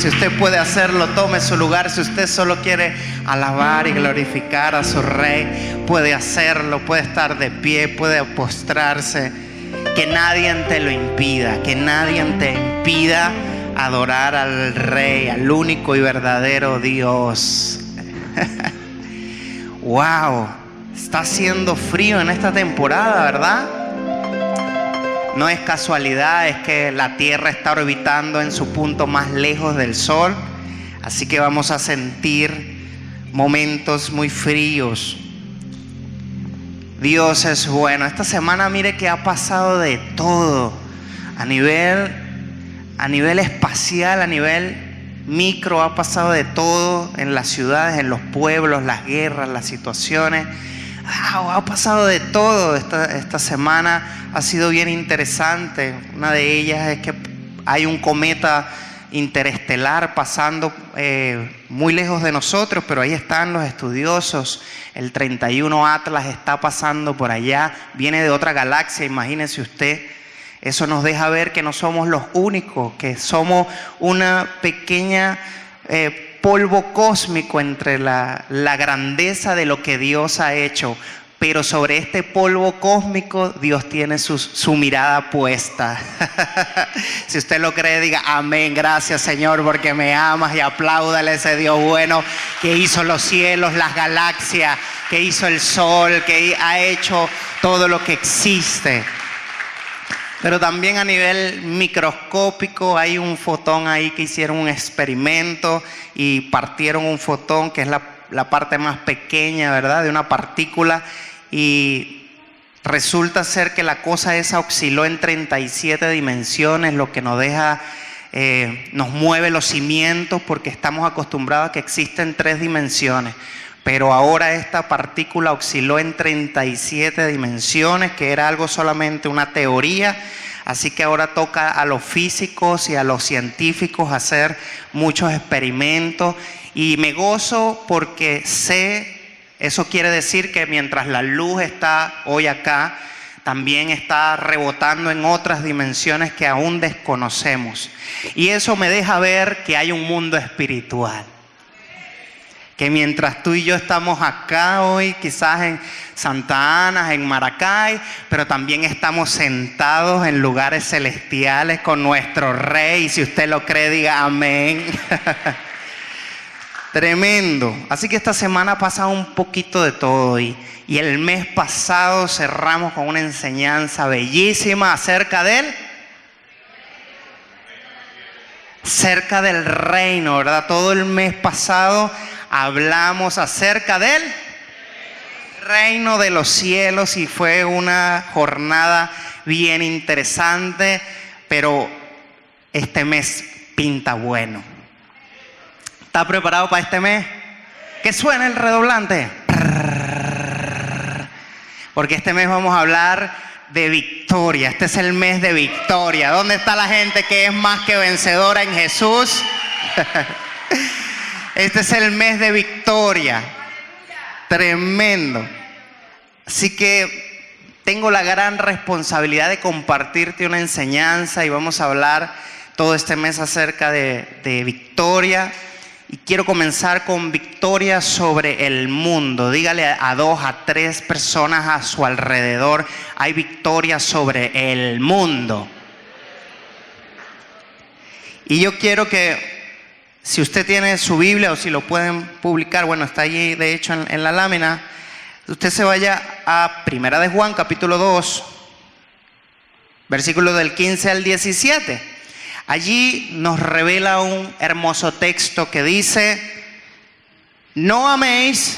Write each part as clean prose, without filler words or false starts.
Si usted puede hacerlo, tome su lugar. Si usted solo quiere alabar y glorificar a su Rey, puede hacerlo, puede estar de pie, puede postrarse. Que nadie te lo impida, que nadie te impida adorar al Rey, al único y verdadero Dios. Wow, está haciendo frío en esta temporada, ¿verdad? No es casualidad, es que la Tierra está orbitando en su punto más lejos del Sol. Así que vamos a sentir momentos muy fríos. Dios es bueno. Esta semana mire que ha pasado de todo. A nivel espacial, a nivel micro, ha pasado de todo en las ciudades, en los pueblos, las guerras, las situaciones. Ha pasado de todo. Esta semana ha sido bien interesante. Una de ellas es que hay un cometa interestelar pasando muy lejos de nosotros, pero ahí están los estudiosos. El 31 Atlas está pasando por allá, viene de otra galaxia, imagínese usted. Eso nos deja ver que no somos los únicos, que somos una pequeña polvo cósmico entre la grandeza de lo que Dios ha hecho. Pero sobre este polvo cósmico Dios tiene su mirada puesta. Si usted lo cree, diga amén. Gracias, Señor, porque me amas, y apláudale a ese Dios bueno que hizo los cielos, las galaxias, que hizo el sol, que ha hecho todo lo que existe. Pero también a nivel microscópico hay un fotón ahí que hicieron un experimento y partieron un fotón, que es la parte más pequeña, ¿verdad?, de una partícula, y resulta ser que la cosa esa osciló en 37 dimensiones, lo que nos deja, nos mueve los cimientos, porque estamos acostumbrados a que existen 3 dimensiones. Pero ahora esta partícula osciló en 37 dimensiones, que era algo solamente una teoría. Así que ahora toca a los físicos y a los científicos hacer muchos experimentos. Y me gozo porque eso quiere decir que mientras la luz está hoy acá, también está rebotando en otras dimensiones que aún desconocemos. Y eso me deja ver que hay un mundo espiritual. Que mientras tú y yo estamos acá hoy, quizás en Santa Ana, en Maracay, pero también estamos sentados en lugares celestiales con nuestro Rey. Y si usted lo cree, diga amén. Tremendo. Así que esta semana ha pasado un poquito de todo. Y el mes pasado cerramos con una enseñanza bellísima acerca del reino, ¿verdad? Todo el mes pasado hablamos acerca del reino de los cielos y fue una jornada bien interesante, pero este mes pinta bueno. ¿Está preparado para este mes? Que suene el redoblante. Porque este mes vamos a hablar de victoria. Este es el mes de victoria. ¿Dónde está la gente que es más que vencedora en Jesús? Este es el mes de victoria. Tremendo. Así que tengo la gran responsabilidad de compartirte una enseñanza y vamos a hablar todo este mes acerca de victoria. Y quiero comenzar con victoria sobre el mundo. Dígale a 2, a 3 personas a su alrededor: hay victoria sobre el mundo. Y yo quiero que, si usted tiene su Biblia o si lo pueden publicar, bueno, está allí de hecho en la lámina, usted se vaya a Primera de Juan, capítulo 2, versículos del 15 al 17. Allí nos revela un hermoso texto que dice: no améis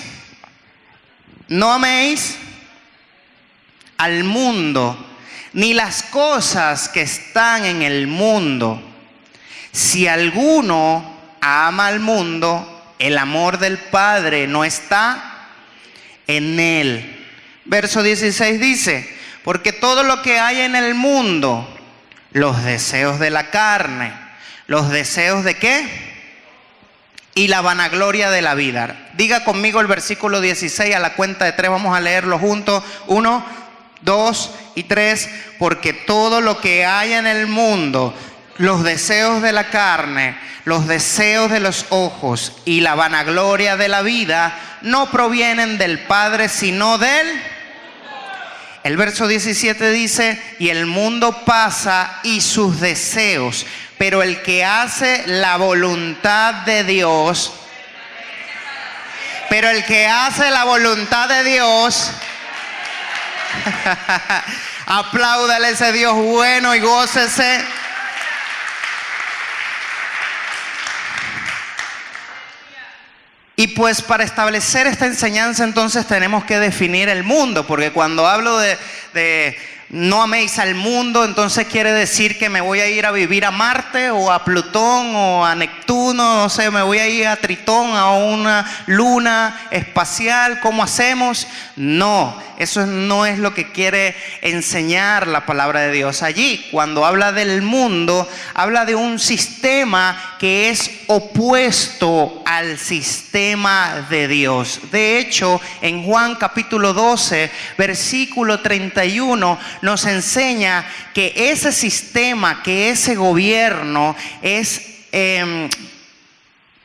al mundo, ni las cosas que están en el mundo. Si alguno ama al mundo, el amor del Padre no está en él. Verso 16 dice: porque todo lo que hay en el mundo, los deseos de la carne, los deseos de ¿qué? Y la vanagloria de la vida. Diga conmigo el versículo 16 a la cuenta de 3, vamos a leerlo juntos. 1, 2 y 3. Porque todo lo que hay en el mundo, Los deseos de la carne, los deseos de los ojos y la vanagloria de la vida no provienen del Padre, sino del... El verso 17 dice, y el mundo pasa y sus deseos, pero el que hace la voluntad de Dios, pero el que hace la voluntad de Dios, apláudale a ese Dios bueno y gócese. Y pues para establecer esta enseñanza entonces tenemos que definir el mundo, porque cuando hablo de no améis al mundo, entonces quiere decir que me voy a ir a vivir a Marte o a Plutón o a Neptuno, no sé, me voy a ir a Tritón, a una luna espacial, ¿cómo hacemos? No, eso no es lo que quiere enseñar la palabra de Dios allí. Cuando habla del mundo, habla de un sistema que es opuesto al sistema de Dios. De hecho, en Juan capítulo 12, versículo 31, nos enseña que ese sistema, que ese gobierno es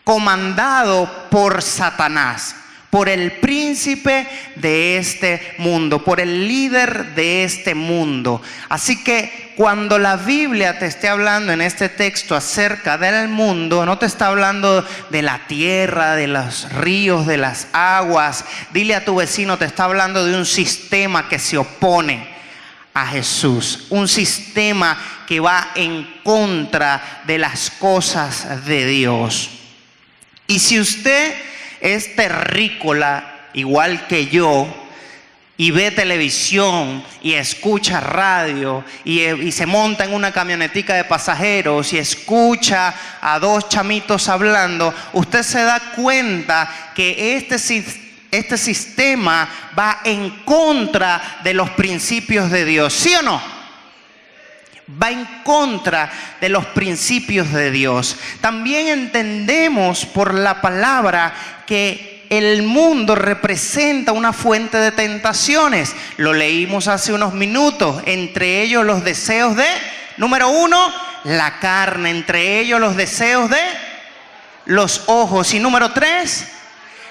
comandado por Satanás, por el príncipe de este mundo, por el líder de este mundo. Así que cuando la Biblia te esté hablando en este texto acerca del mundo, no te está hablando de la tierra, de los ríos, de las aguas. Dile a tu vecino, te está hablando de un sistema que se opone a Jesús, un sistema que va en contra de las cosas de Dios. Y si usted es terrícola igual que yo y ve televisión y escucha radio y se monta en una camionetica de pasajeros y escucha a dos chamitos hablando, usted se da cuenta que este sistema va en contra de los principios de Dios, ¿sí o no? Va en contra de los principios de Dios. También entendemos por la palabra que el mundo representa una fuente de tentaciones. Lo leímos hace unos minutos. Entre ellos los deseos de, número 1, la carne. Entre ellos los deseos de los ojos. Y número 3,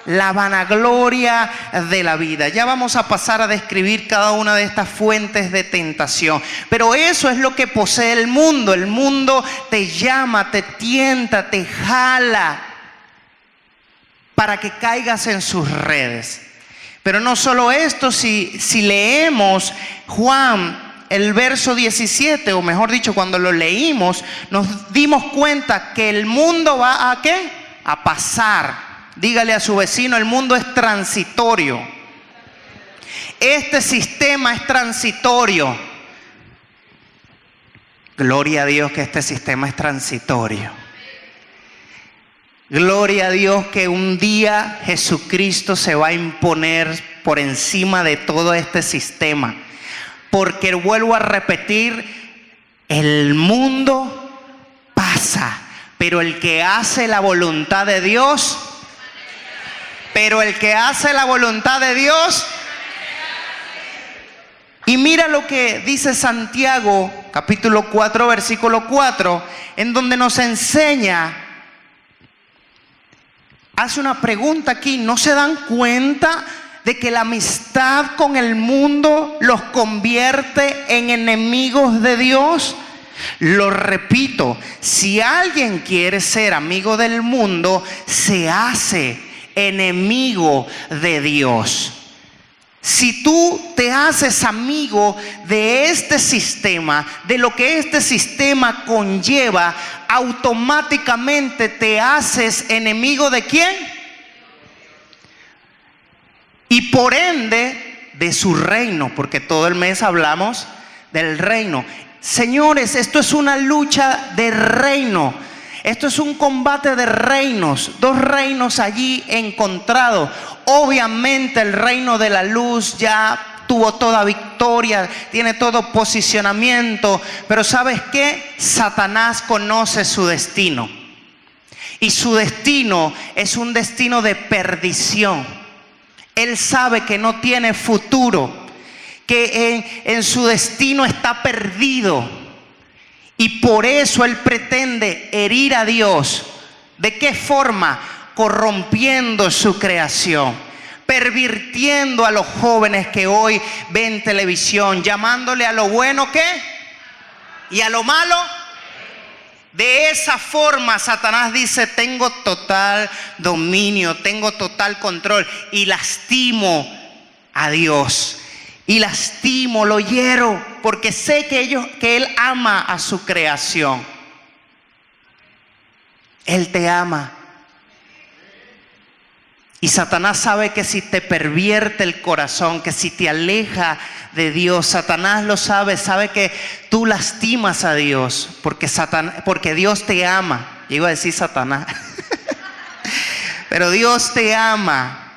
la vanagloria de la vida. Ya vamos a pasar a describir cada una de estas fuentes de tentación. Pero eso es lo que posee el mundo. El mundo te llama, te tienta, te jala para que caigas en sus redes. Pero no solo esto, si leemos Juan, el verso 17, o mejor dicho, cuando lo leímos, nos dimos cuenta que el mundo va a ¿qué? A pasar. Dígale a su vecino, el mundo es transitorio. Este sistema es transitorio. Gloria a Dios que este sistema es transitorio. Gloria a Dios que un día Jesucristo se va a imponer por encima de todo este sistema. Porque vuelvo a repetir, el mundo pasa, pero el que hace la voluntad de Dios, y mira lo que dice Santiago, capítulo 4, versículo 4, en donde nos enseña, hace una pregunta aquí, ¿no se dan cuenta de que la amistad con el mundo los convierte en enemigos de Dios? Lo repito, si alguien quiere ser amigo del mundo, se hace enemigo de Dios. Si tú te haces amigo de este sistema, de lo que este sistema conlleva, automáticamente te haces enemigo ¿de quién? Y por ende de su reino, porque todo el mes hablamos del reino. Señores, esto es una lucha de reino. Esto es un combate de reinos, dos reinos allí encontrados. Obviamente el reino de la luz ya tuvo toda victoria, tiene todo posicionamiento, pero ¿sabes qué? Satanás conoce su destino. Y su destino es un destino de perdición. Él sabe que no tiene futuro, que en su destino está perdido. Y por eso él pretende herir a Dios. ¿De qué forma? Corrompiendo su creación, pervirtiendo a los jóvenes que hoy ven televisión, llamándole a lo bueno ¿qué? Y a lo malo. De esa forma Satanás dice: tengo total dominio, tengo total control, y lastimo a Dios, y lastimo, lo hiero, porque sé que Él ama a su creación. Él te ama. Y Satanás sabe que si te pervierte el corazón, que si te aleja de Dios, Satanás lo sabe, sabe que tú lastimas a Dios, porque Dios te ama. Yo iba a decir Satanás, pero Dios te ama.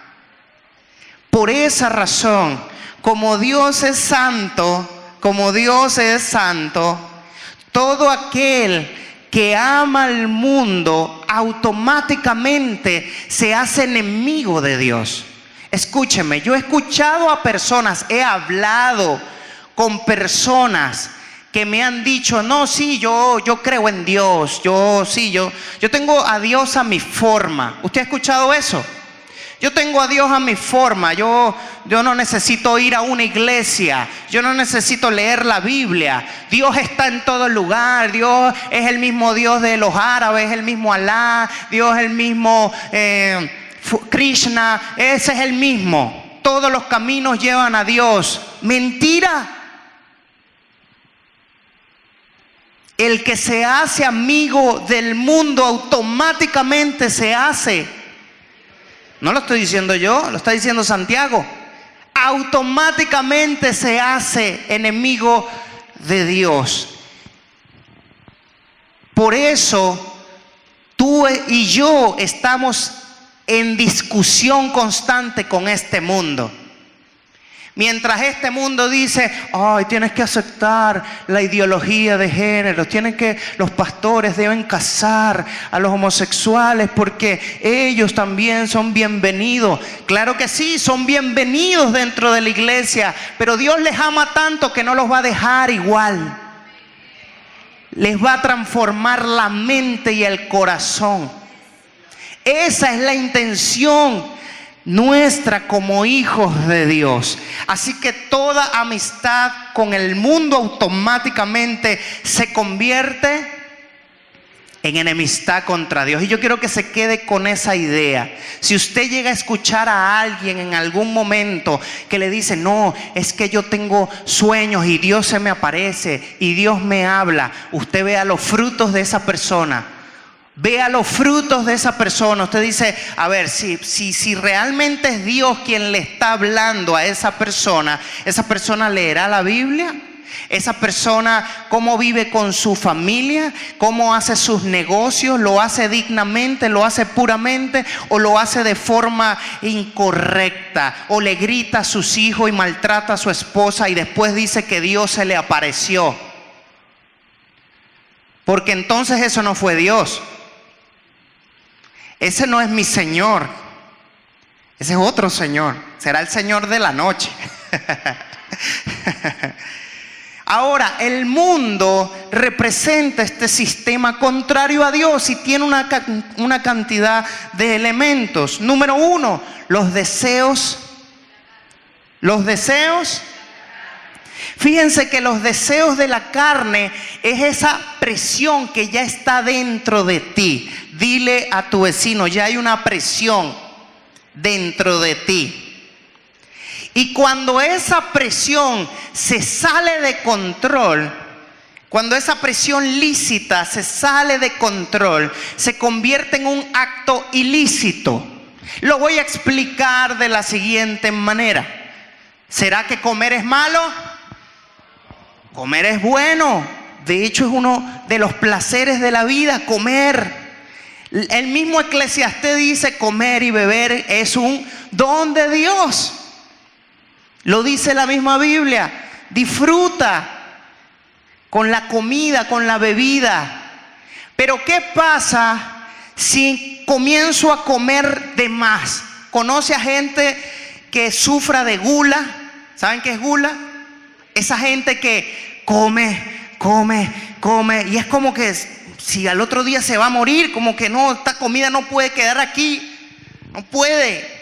Por esa razón, como Dios es santo, todo aquel que ama al mundo automáticamente se hace enemigo de Dios. Escúcheme, yo he escuchado a personas, he hablado con personas que me han dicho: no, sí, yo creo en Dios, yo tengo a Dios a mi forma. ¿Usted ha escuchado eso? Yo tengo a Dios a mi forma, yo no necesito ir a una iglesia, yo no necesito leer la Biblia. Dios está en todo lugar, Dios es el mismo Dios de los árabes, es el mismo Alá, Dios es el mismo Krishna, ese es el mismo. Todos los caminos llevan a Dios. Mentira. El que se hace amigo del mundo automáticamente se hace. No lo estoy diciendo yo, lo está diciendo Santiago. Automáticamente se hace enemigo de Dios. Por eso tú y yo estamos en discusión constante con este mundo. Mientras este mundo dice: ay, tienes que aceptar la ideología de género, los pastores deben casar a los homosexuales porque ellos también son bienvenidos. Claro que sí, son bienvenidos dentro de la iglesia, pero Dios les ama tanto que no los va a dejar igual. Les va a transformar la mente y el corazón. Esa es la intención nuestra como hijos de Dios. Así que toda amistad con el mundo automáticamente se convierte en enemistad contra Dios. Y yo quiero que se quede con esa idea. Si usted llega a escuchar a alguien en algún momento que le dice: no, es que yo tengo sueños y Dios se me aparece y Dios me habla, usted vea los frutos de esa persona. Vea los frutos de esa persona. Usted dice: a ver, si realmente es Dios quien le está hablando a esa persona leerá la Biblia. Esa persona, ¿cómo vive con su familia? ¿Cómo hace sus negocios? ¿Lo hace dignamente? ¿Lo hace puramente? ¿O lo hace de forma incorrecta? ¿O le grita a sus hijos y maltrata a su esposa y después dice que Dios se le apareció? Porque entonces eso no fue Dios. Ese no es mi Señor. Ese es otro Señor. Será el Señor de la noche. Ahora, el mundo representa este sistema contrario a Dios y tiene una cantidad de elementos. Número 1, los deseos. Los deseos. Fíjense que los deseos de la carne es esa presión que ya está dentro de ti. Dile a tu vecino: ya hay una presión dentro de ti. Y cuando esa presión se sale de control, cuando esa presión lícita se sale de control, se convierte en un acto ilícito. Lo voy a explicar de la siguiente manera. ¿Será que comer es malo? Comer es bueno. De hecho, es uno de los placeres de la vida, comer. El mismo Eclesiastés dice: comer y beber es un don de Dios. Lo dice la misma Biblia. Disfruta con la comida, con la bebida. Pero ¿qué pasa si comienzo a comer de más? ¿Conoce a gente que sufra de gula? ¿Saben qué es gula? Esa gente que come come, y es como que si al otro día se va a morir, como que no, esta comida no puede quedar aquí, no puede.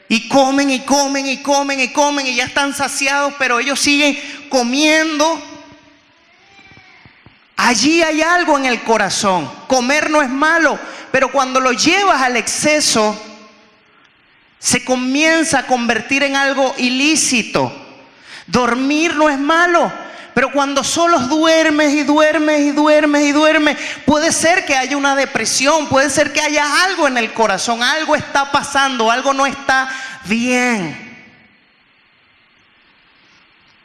Y comen y comen y comen y comen y ya están saciados, pero ellos siguen comiendo. Allí hay algo en el corazón. Comer no es malo, pero cuando lo llevas al exceso, se comienza a convertir en algo ilícito. Dormir no es malo, pero cuando solo duermes y duermes y duermes y duermes, puede ser que haya una depresión, puede ser que haya algo en el corazón, algo está pasando, algo no está bien.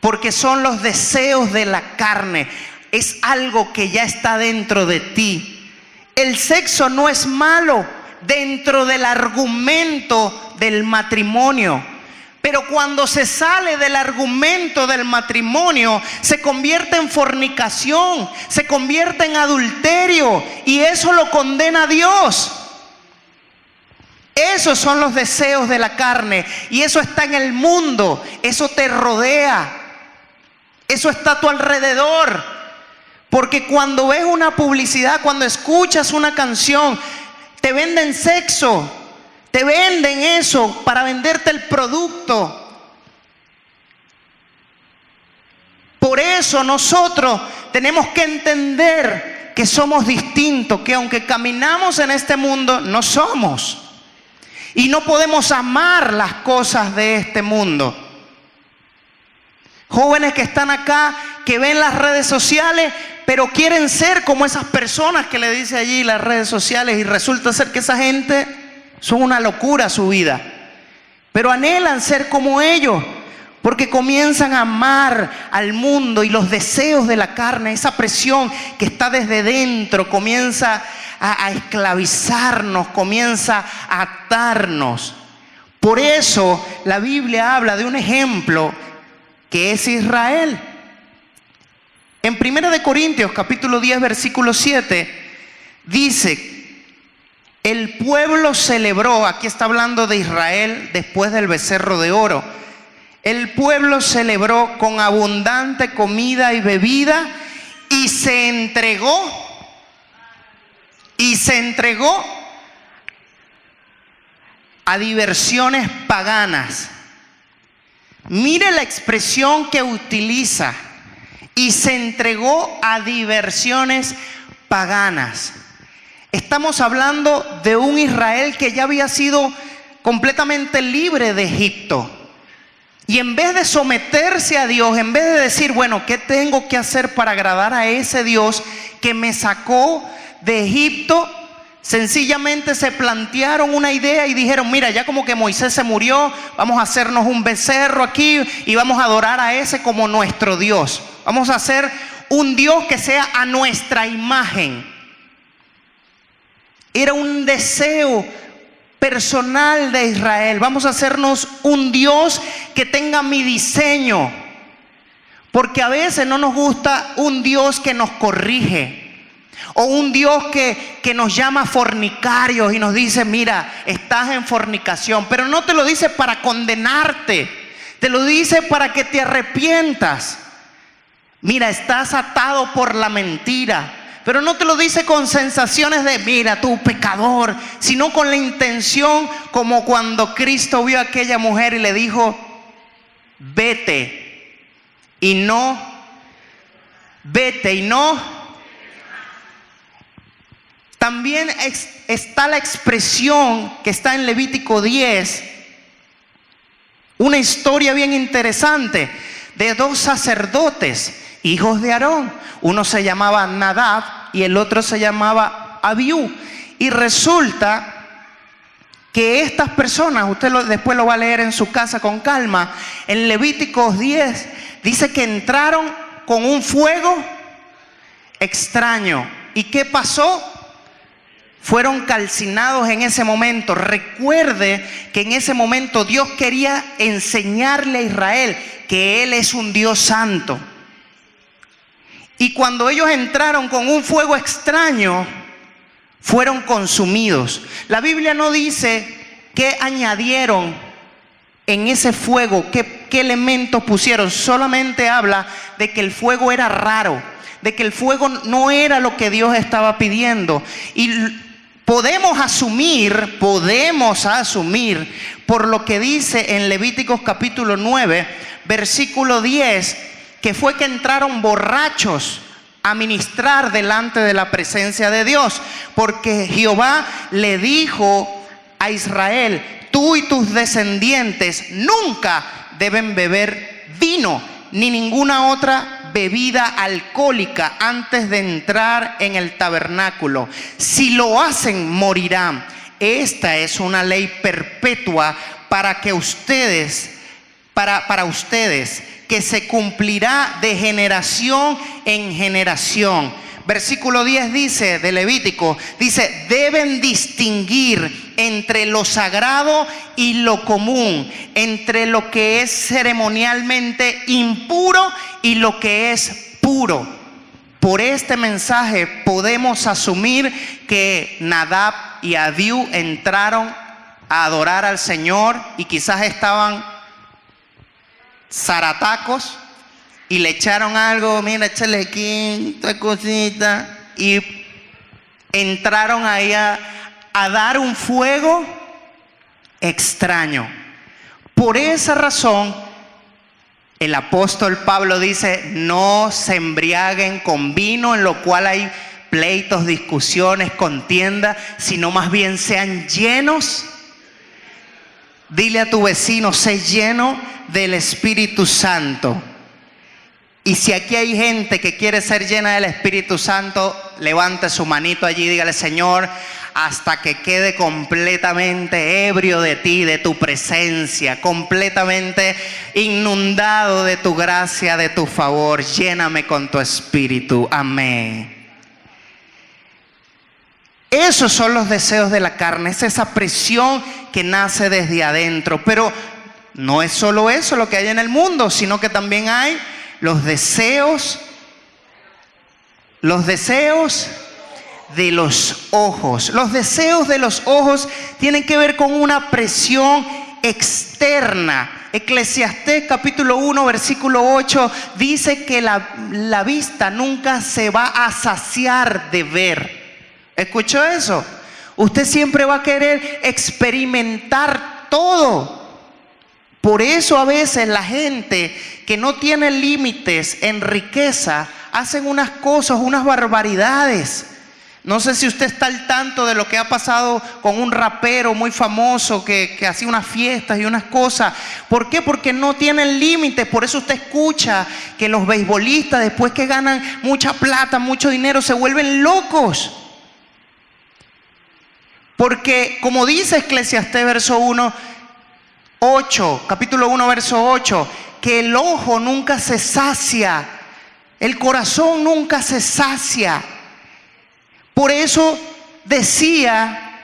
Porque son los deseos de la carne, es algo que ya está dentro de ti. El sexo no es malo dentro del argumento del matrimonio. Pero cuando se sale del argumento del matrimonio, se convierte en fornicación, se convierte en adulterio, y eso lo condena a Dios. Esos son los deseos de la carne, y eso está en el mundo, eso te rodea, eso está a tu alrededor. Porque cuando ves una publicidad, cuando escuchas una canción, te venden sexo. Te venden eso para venderte el producto. Por eso nosotros tenemos que entender que somos distintos, que aunque caminamos en este mundo, no somos. Y no podemos amar las cosas de este mundo. Jóvenes que están acá, que ven las redes sociales, pero quieren ser como esas personas que le dice allí las redes sociales, y resulta ser que esa gente son una locura su vida, pero anhelan ser como ellos, porque comienzan a amar al mundo y los deseos de la carne, esa presión que está desde dentro, comienza a esclavizarnos, comienza a atarnos. Por eso la Biblia habla de un ejemplo que es Israel. En 1 Corintios capítulo 10 versículo 7 dice: el pueblo celebró, aquí está hablando de Israel después del becerro de oro. El pueblo celebró con abundante comida y bebida y se entregó a diversiones paganas. Mire la expresión que utiliza: y se entregó a diversiones paganas. Estamos hablando de un Israel que ya había sido completamente libre de Egipto. Y en vez de someterse a Dios, en vez de decir, bueno, ¿qué tengo que hacer para agradar a ese Dios que me sacó de Egipto? Sencillamente se plantearon una idea y dijeron, mira, ya como que Moisés se murió, vamos a hacernos un becerro aquí y vamos a adorar a ese como nuestro Dios. Vamos a hacer un Dios que sea a nuestra imagen. Era un deseo personal de Israel. Vamos a hacernos un Dios que tenga mi diseño. Porque a veces no nos gusta un Dios que nos corrige. O un Dios que nos llama fornicarios y nos dice, mira, estás en fornicación. Pero no te lo dice para condenarte. Te lo dice para que te arrepientas. Mira, estás atado por la mentira. Pero no te lo dice con sensaciones de, mira, tú pecador, sino con la intención, como cuando Cristo vio a aquella mujer y le dijo, vete y no. También está la expresión que está en Levítico 10, una historia bien interesante de dos sacerdotes, hijos de Aarón. Uno se llamaba Nadab y el otro se llamaba Abiú. Y resulta que estas personas, usted después lo va a leer en su casa con calma, en Levíticos 10 dice que entraron con un fuego extraño. ¿Y qué pasó? Fueron calcinados en ese momento. Recuerde que en ese momento Dios quería enseñarle a Israel que Él es un Dios santo. Y cuando ellos entraron con un fuego extraño, fueron consumidos. La Biblia no dice qué añadieron en ese fuego, qué elementos pusieron. Solamente habla de que el fuego era raro, de que el fuego no era lo que Dios estaba pidiendo. Y podemos asumir por lo que dice en Levíticos capítulo 9, versículo 10, que fue que entraron borrachos a ministrar delante de la presencia de Dios, porque Jehová le dijo a Israel: tú y tus descendientes nunca deben beber vino ni ninguna otra bebida alcohólica antes de entrar en el tabernáculo. Si lo hacen, morirán. Esta es una ley perpetua para ustedes, que se cumplirá de generación en generación. Versículo 10 dice, de Levítico, dice: deben distinguir entre lo sagrado y lo común, entre lo que es ceremonialmente impuro y lo que es puro. Por este mensaje podemos asumir que Nadab y Abiú entraron a adorar al Señor y quizás estaban zaratacos y le echaron algo, mira, échale aquí esta cosita, y entraron ahí a dar un fuego extraño. Por esa razón el apóstol Pablo dice: no se embriaguen con vino, en lo cual hay pleitos, discusiones, contienda, sino más bien sean llenos. Dile a tu vecino: sé lleno del Espíritu Santo. Y si aquí hay gente que quiere ser llena del Espíritu Santo, levante su manito allí y dígale: Señor, hasta que quede completamente ebrio de ti, de tu presencia, completamente inundado de tu gracia, de tu favor, lléname con tu Espíritu. Amén. Esos son los deseos de la carne, es esa presión que nace desde adentro. Pero no es solo eso lo que hay en el mundo, sino que también hay los deseos de los ojos. Los deseos de los ojos tienen que ver con una presión externa. Eclesiastés capítulo 1 versículo 8 dice que la vista nunca se va a saciar de ver. ¿Escuchó eso? Usted siempre va a querer experimentar todo. Por eso a veces la gente que no tiene límites en riqueza hacen unas cosas, unas barbaridades. No sé si usted está al tanto de lo que ha pasado con un rapero muy famoso que hacía unas fiestas y unas cosas. ¿Por qué? Porque no tienen límites. Por eso usted escucha que los beisbolistas, después que ganan mucha plata, mucho dinero, se vuelven locos. Porque como dice Eclesiastés verso 8, capítulo 1 verso 8, que el ojo nunca se sacia, el corazón nunca se sacia. Por eso decía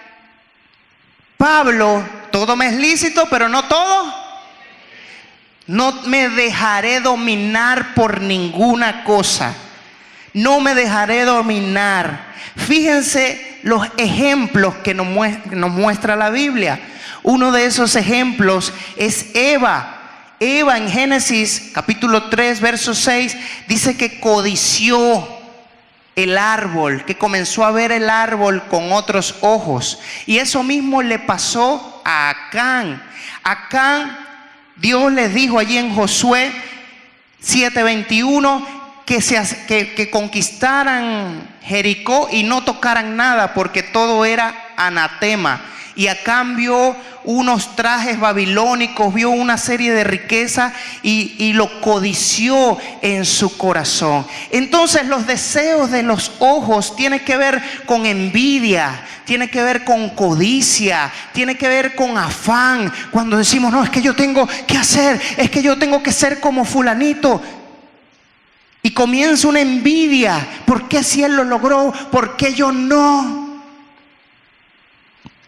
Pablo: todo me es lícito, pero no todo. No me dejaré dominar por ninguna cosa. No me dejaré dominar. Fíjense los ejemplos que nos muestra la Biblia. Uno de esos ejemplos es Eva. Eva en Génesis capítulo 3 verso 6 dice que codició el árbol, que comenzó a ver el árbol con otros ojos. Y eso mismo le pasó a Acán. Acán, Dios les dijo allí en Josué 7:21 que conquistaran Jericó y no tocaran nada, porque todo era anatema. Y a cambio unos trajes babilónicos, vio una serie de riquezas y lo codició en su corazón. Entonces los deseos de los ojos tienen que ver con envidia, tiene que ver con codicia, tiene que ver con afán. Cuando decimos: no, es que yo tengo que hacer, es que yo tengo que ser como fulanito. Y comienza una envidia. ¿Por qué si él lo logró? ¿Por qué yo no?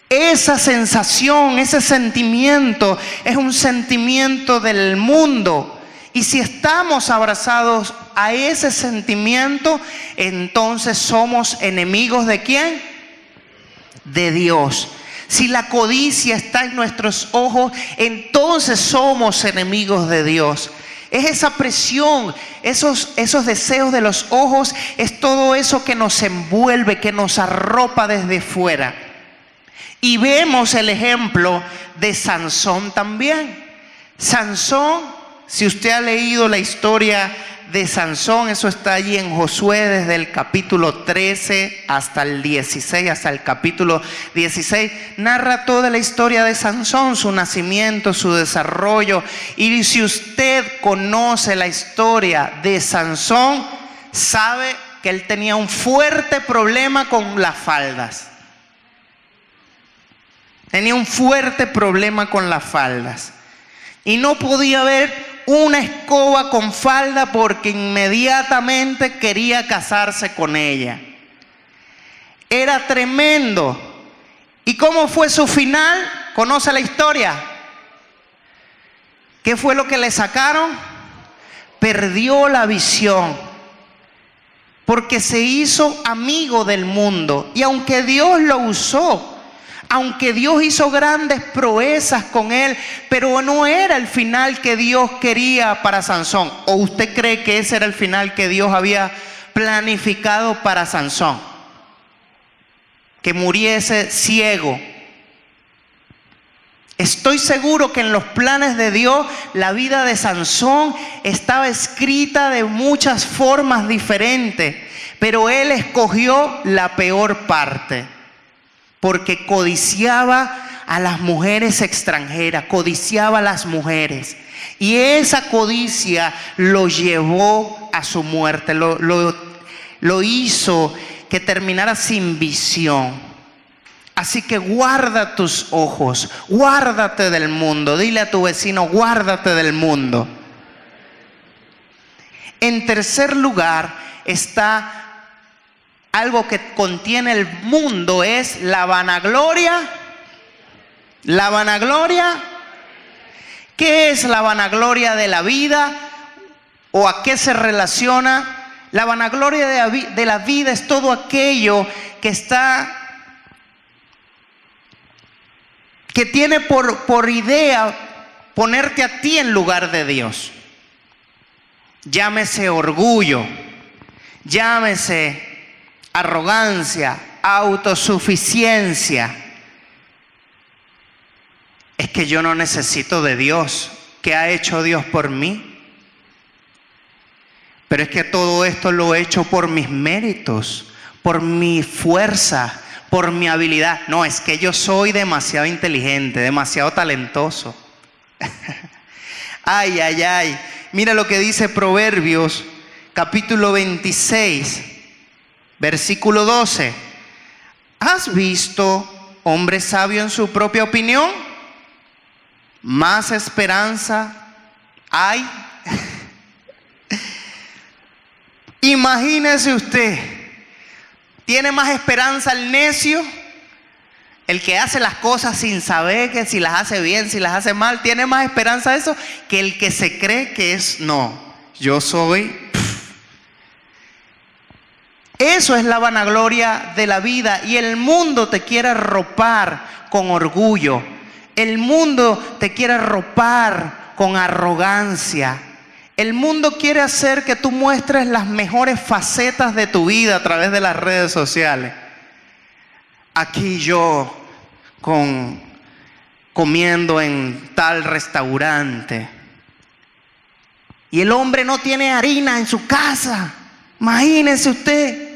Esa sensación, ese sentimiento es un sentimiento del mundo. Y si estamos abrazados a ese sentimiento, entonces somos enemigos ¿de quién? De Dios. Si la codicia está en nuestros ojos, entonces somos enemigos de Dios. Es esa presión, esos deseos de los ojos, es todo eso que nos envuelve, que nos arropa desde fuera. Y vemos el ejemplo de Sansón también. Sansón, si usted ha leído la historia de Sansón, eso está allí en Josué desde el capítulo 13 hasta el 16, hasta el capítulo 16, narra toda la historia de Sansón, su nacimiento, su desarrollo. Y si usted conoce la historia de Sansón, sabe que él tenía un fuerte problema con las faldas. Tenía un fuerte problema con las faldas. Y no podía ver una escoba con falda porque inmediatamente quería casarse con ella. Era tremendo. ¿Y cómo fue su final? ¿Conoce la historia? ¿Qué fue lo que le sacaron? Perdió la visión. Porque se hizo amigo del mundo. Y aunque Dios lo usó, aunque Dios hizo grandes proezas con él, pero no era el final que Dios quería para Sansón. ¿O usted cree que ese era el final que Dios había planificado para Sansón? Que muriese ciego. Estoy seguro que en los planes de Dios la vida de Sansón estaba escrita de muchas formas diferentes, pero él escogió la peor parte. Porque codiciaba a las mujeres extranjeras, codiciaba a las mujeres. Y esa codicia lo llevó a su muerte, lo hizo que terminara sin visión. Así que guarda tus ojos, guárdate del mundo. Dile a tu vecino, guárdate del mundo. En tercer lugar está algo que contiene el mundo, es la vanagloria. La vanagloria. ¿Qué es la vanagloria de la vida? ¿O a qué se relaciona? La vanagloria de la vida es todo aquello que tiene por idea ponerte a ti en lugar de Dios. Llámese orgullo, llámese arrogancia, autosuficiencia. Es que yo no necesito de Dios. ¿Qué ha hecho Dios por mí? Pero es que todo esto lo he hecho por mis méritos, por mi fuerza, por mi habilidad. No, es que yo soy demasiado inteligente, demasiado talentoso. Ay, ay, ay. Mira lo que dice Proverbios, capítulo 26. Versículo 12. ¿Has visto hombre sabio en su propia opinión? Más esperanza hay. Imagínese usted, ¿tiene más esperanza el necio? El que hace las cosas sin saber que si las hace bien, si las hace mal, ¿tiene más esperanza eso que el que se cree que es? No, yo soy... Eso es la vanagloria de la vida. Y el mundo te quiere arropar con orgullo. El mundo te quiere arropar con arrogancia. El mundo quiere hacer que tú muestres las mejores facetas de tu vida a través de las redes sociales. Aquí yo comiendo en tal restaurante. Y el hombre no tiene harina en su casa. Imagínese usted.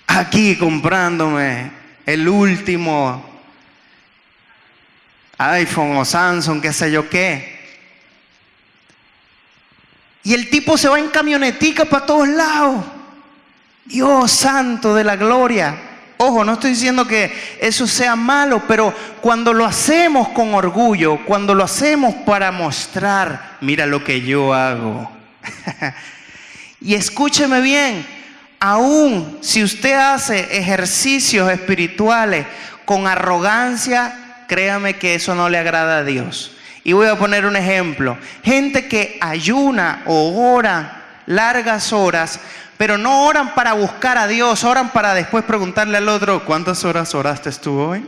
Aquí comprándome el último iPhone o Samsung, qué sé yo qué. Y el tipo se va en camionetica para todos lados. Dios santo de la gloria. Ojo, no estoy diciendo que eso sea malo, pero cuando lo hacemos con orgullo, cuando lo hacemos para mostrar, mira lo que yo hago. Y escúcheme bien, aún si usted hace ejercicios espirituales con arrogancia, créame que eso no le agrada a Dios. Y voy a poner un ejemplo. Gente que ayuna o ora largas horas, pero no oran para buscar a Dios, oran para después preguntarle al otro, ¿cuántas horas oraste tú hoy?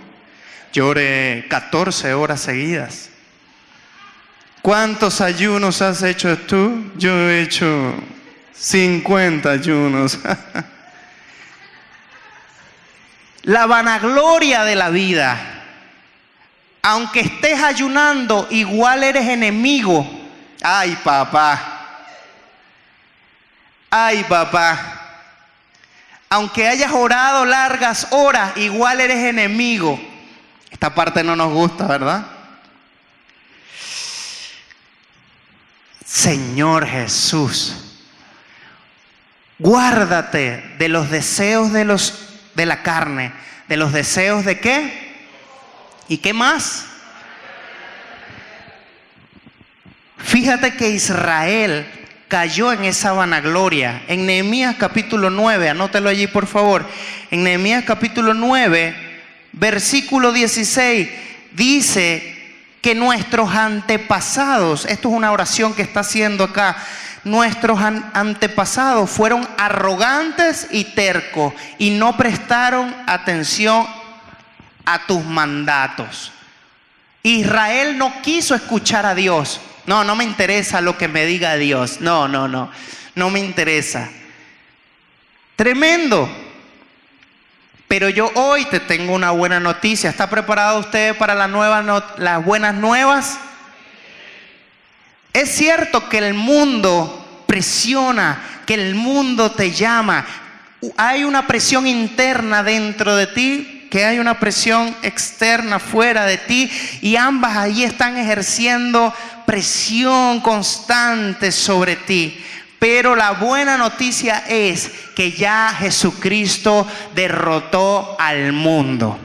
Yo oré 14 horas seguidas. ¿Cuántos ayunos has hecho tú? Yo he hecho 50 ayunos. La vanagloria de la vida. Aunque estés ayunando, igual eres enemigo. Ay, papá. Ay, papá. Aunque hayas orado largas horas, igual eres enemigo. Esta parte no nos gusta, ¿verdad? Señor Jesús, guárdate de los deseos de la carne, de los deseos de ¿qué? ¿Y qué más? Fíjate que Israel cayó en esa vanagloria. En Nehemías capítulo 9, anótelo allí por favor. En Nehemías capítulo 9, versículo 16, dice que nuestros antepasados, esto es una oración que está haciendo acá, nuestros antepasados fueron arrogantes y tercos y no prestaron atención a tus mandatos. Israel no quiso escuchar a Dios. No me interesa lo que me diga Dios. No me interesa. Tremendo. Pero yo hoy te tengo una buena noticia. ¿Está preparado usted para las buenas nuevas? Es cierto que el mundo presiona, que el mundo te llama. Hay una presión interna dentro de ti, que hay una presión externa fuera de ti, y ambas ahí están ejerciendo presión constante sobre ti. Pero la buena noticia es que ya Jesucristo derrotó al mundo.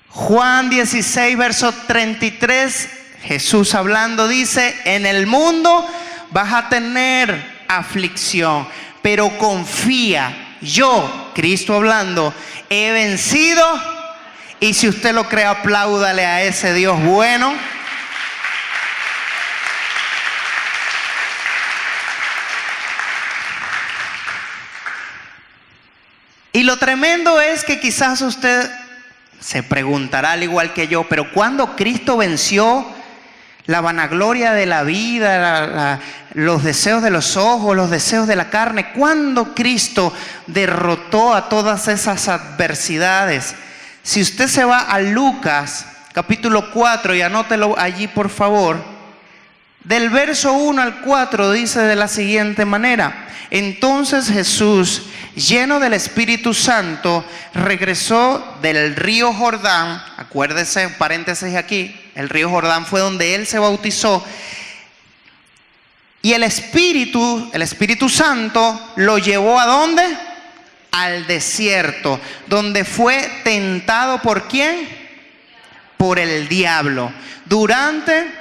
Juan 16, verso 33, Jesús hablando dice: en el mundo vas a tener aflicción, pero confía, yo, Cristo hablando, he vencido. Y si usted lo cree, apláudale a ese Dios bueno. Y lo tremendo es que quizás usted se preguntará al igual que yo, pero ¿cuándo Cristo venció la vanagloria de la vida, los deseos de los ojos, los deseos de la carne? ¿Cuándo Cristo derrotó a todas esas adversidades? Si usted se va a Lucas capítulo 4 y anótelo allí por favor, del verso 1 al 4 dice de la siguiente manera: entonces Jesús, lleno del Espíritu Santo, regresó del río Jordán. Acuérdese, paréntesis aquí, el río Jordán fue donde él se bautizó. Y el Espíritu Santo lo llevó ¿a dónde? Al desierto, donde fue tentado ¿por quién? Por el diablo, durante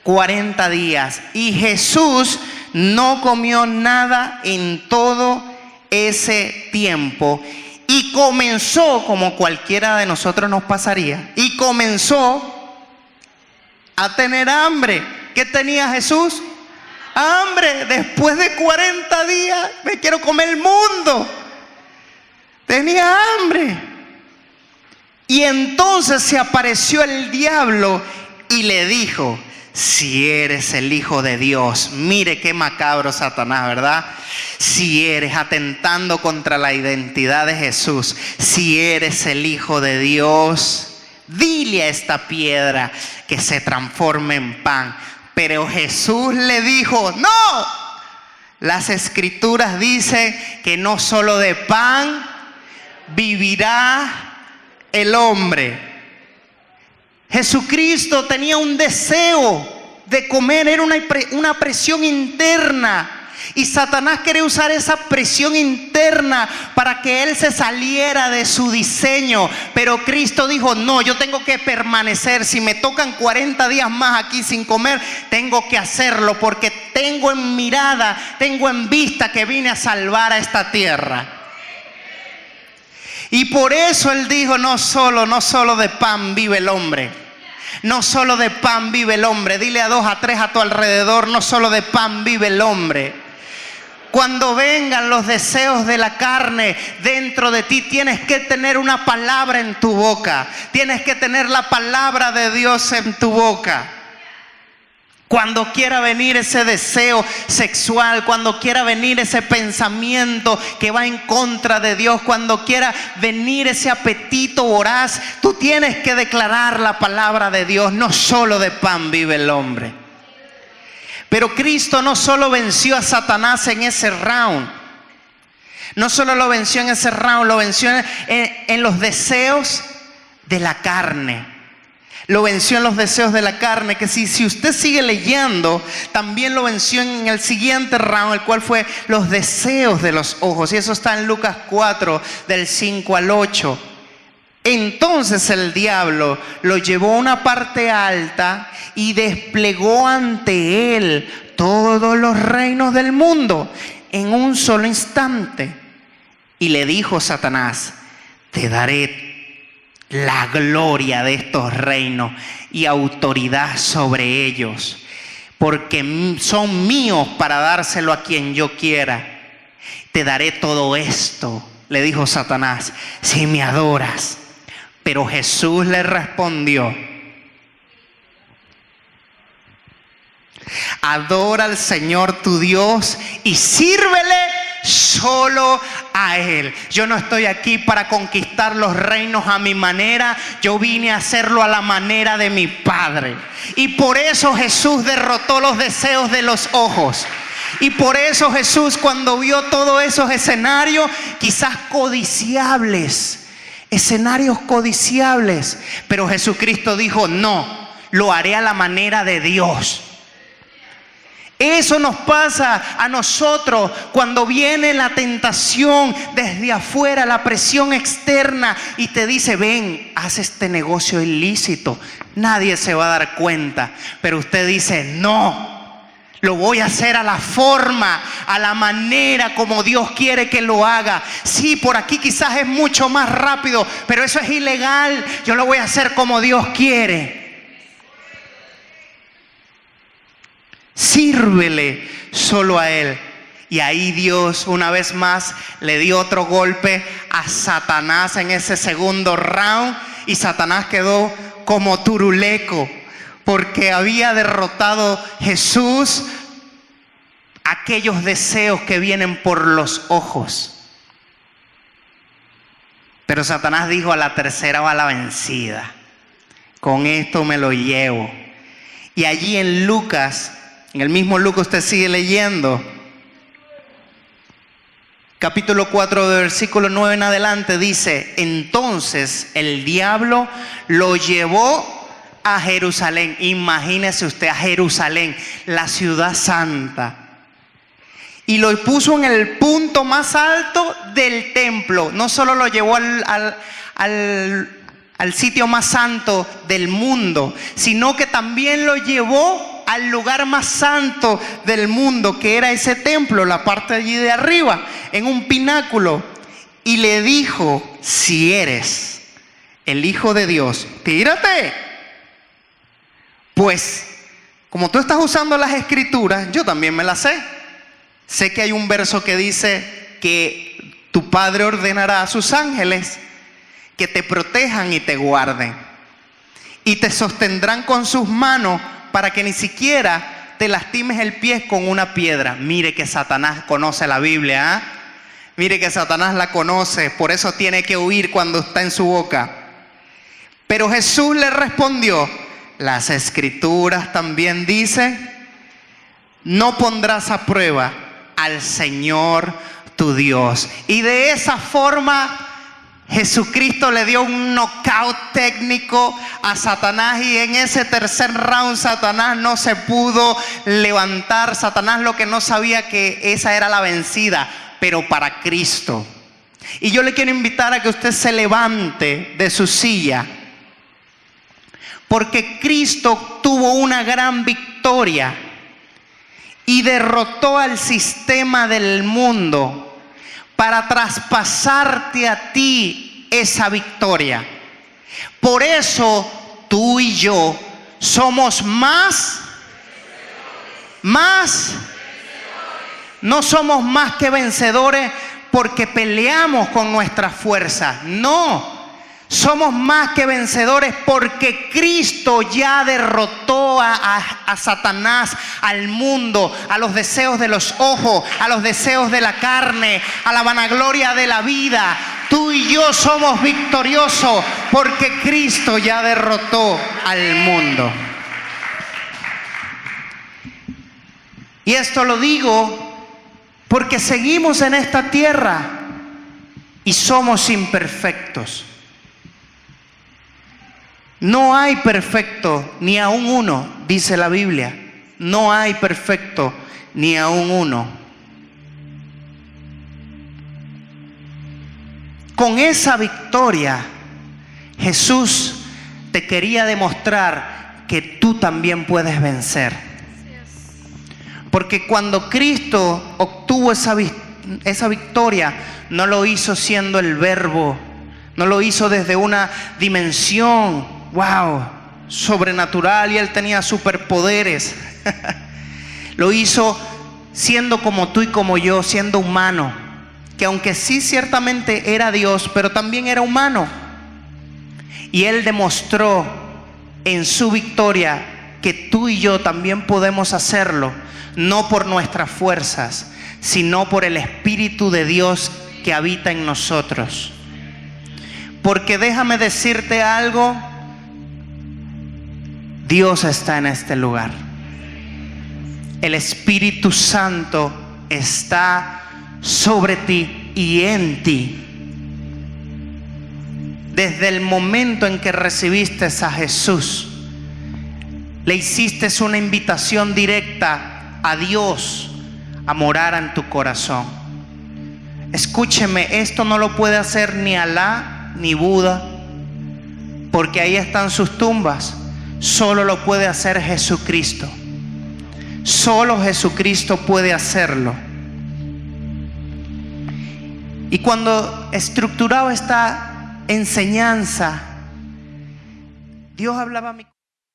40 días. Y Jesús no comió nada en todo ese tiempo. Y comenzó, como cualquiera de nosotros nos pasaría, y comenzó a tener hambre. ¿Qué tenía Jesús? Hambre. Después de 40 días, me quiero comer el mundo. Tenía hambre. Y entonces se apareció el diablo y le dijo: si eres el Hijo de Dios. Mire qué macabro Satanás, ¿verdad? Si eres, atentando contra la identidad de Jesús, si eres el Hijo de Dios, dile a esta piedra que se transforme en pan. Pero Jesús le dijo: no, las Escrituras dicen que no solo de pan vivirá el hombre. Jesucristo tenía un deseo de comer, era una presión interna. Y Satanás quería usar esa presión interna para que él se saliera de su diseño. Pero Cristo dijo: no, yo tengo que permanecer. Si me tocan 40 días más aquí sin comer, tengo que hacerlo, porque tengo en mirada, tengo en vista que vine a salvar a esta tierra. Y por eso él dijo: no solo de pan vive el hombre. No solo de pan vive el hombre. Dile a 2, a 3 a tu alrededor: no solo de pan vive el hombre. Cuando vengan los deseos de la carne dentro de ti, tienes que tener una palabra en tu boca. Tienes que tener la palabra de Dios en tu boca. Cuando quiera venir ese deseo sexual, cuando quiera venir ese pensamiento que va en contra de Dios, cuando quiera venir ese apetito voraz, tú tienes que declarar la palabra de Dios. No solo de pan vive el hombre. Pero Cristo no solo venció a Satanás en ese round. No solo lo venció en ese round, lo venció en los deseos de la carne. Lo venció en los deseos de la carne, que si usted sigue leyendo, también lo venció en el siguiente round, el cual fue los deseos de los ojos. Y eso está en Lucas 4, del 5 al 8. Entonces el diablo lo llevó a una parte alta y desplegó ante él todos los reinos del mundo en un solo instante. Y le dijo Satanás: te daré la gloria de estos reinos y autoridad sobre ellos, porque son míos para dárselo a quien yo quiera. Te daré todo esto, le dijo Satanás, si me adoras. Pero Jesús le respondió: adora al Señor tu Dios y sírvele solo a Él. Yo no estoy aquí para conquistar los reinos a mi manera. Yo vine a hacerlo a la manera de mi Padre. Y por eso Jesús derrotó los deseos de los ojos. Y por eso Jesús, cuando vio todos esos escenarios, quizás codiciables, escenarios codiciables, pero Jesucristo dijo: no, lo haré a la manera de Dios. Eso nos pasa a nosotros cuando viene la tentación desde afuera, la presión externa, y te dice: ven, haz este negocio ilícito, nadie se va a dar cuenta. Pero usted dice: no, lo voy a hacer a la forma, a la manera como Dios quiere que lo haga. Sí, por aquí quizás es mucho más rápido, pero eso es ilegal. Yo lo voy a hacer como Dios quiere. Sírvele solo a Él. Y ahí Dios una vez más le dio otro golpe a Satanás en ese segundo round. Y Satanás quedó como turuleco, porque había derrotado Jesús aquellos deseos que vienen por los ojos. Pero Satanás dijo: a la tercera va la vencida. Con esto me lo llevo. Y allí en Lucas, en el mismo Lucas, usted sigue leyendo, capítulo 4, de versículo 9 en adelante, dice: entonces el diablo lo llevó a Jerusalén. Imagínese usted, a Jerusalén, la ciudad santa, y lo puso en el punto más alto del templo. No solo lo llevó al sitio más santo del mundo, sino que también lo llevó al lugar más santo del mundo, que era ese templo, la parte allí de arriba, en un pináculo. Y le dijo: si eres el Hijo de Dios, tírate. Pues como tú estás usando las escrituras, yo también me las sé. Sé que hay un verso que dice que tu Padre ordenará a sus ángeles que te protejan y te guarden, y te sostendrán con sus manos para que ni siquiera te lastimes el pie con una piedra. Mire que Satanás conoce la Biblia, ¿eh? Mire que Satanás la conoce, por eso tiene que huir cuando está en su boca. Pero Jesús le respondió: las escrituras también dicen: no pondrás a prueba al Señor tu Dios. Y de esa forma Jesucristo le dio un knockout técnico a Satanás, y en ese tercer round Satanás no se pudo levantar. Satanás lo que no sabía que esa era la vencida, pero para Cristo. Y yo le quiero invitar a que usted se levante de su silla, porque Cristo tuvo una gran victoria y derrotó al sistema del mundo para traspasarte a ti esa victoria. Por eso tú y yo somos más, no somos más que vencedores porque peleamos con nuestras fuerzas. No, somos más que vencedores porque Cristo ya derrotó entregó a Satanás, al mundo, a los deseos de los ojos, a los deseos de la carne, a la vanagloria de la vida. Tú y yo somos victoriosos porque Cristo ya derrotó al mundo. Y esto lo digo porque seguimos en esta tierra y somos imperfectos. No hay perfecto ni aun uno, dice la Biblia. No hay perfecto ni aun uno. Con esa victoria, Jesús te quería demostrar que tú también puedes vencer. Porque cuando Cristo obtuvo esa victoria, no lo hizo siendo el Verbo, no lo hizo desde una dimensión sobrenatural y Él tenía superpoderes. Lo hizo siendo como tú y como yo, siendo humano, que aunque sí ciertamente era Dios, pero también era humano. Y Él demostró en su victoria que tú y yo también podemos hacerlo, no por nuestras fuerzas, sino por el Espíritu de Dios que habita en nosotros. Porque déjame decirte algo, Dios está en este lugar. El Espíritu Santo está sobre ti y en ti. Desde el momento en que recibiste a Jesús, le hiciste una invitación directa a Dios a morar en tu corazón. Escúcheme, esto no lo puede hacer ni Alá ni Buda, porque ahí están sus tumbas. Solo lo puede hacer Jesucristo. Solo Jesucristo puede hacerlo. Y cuando estructuraba esta enseñanza, Dios hablaba a mi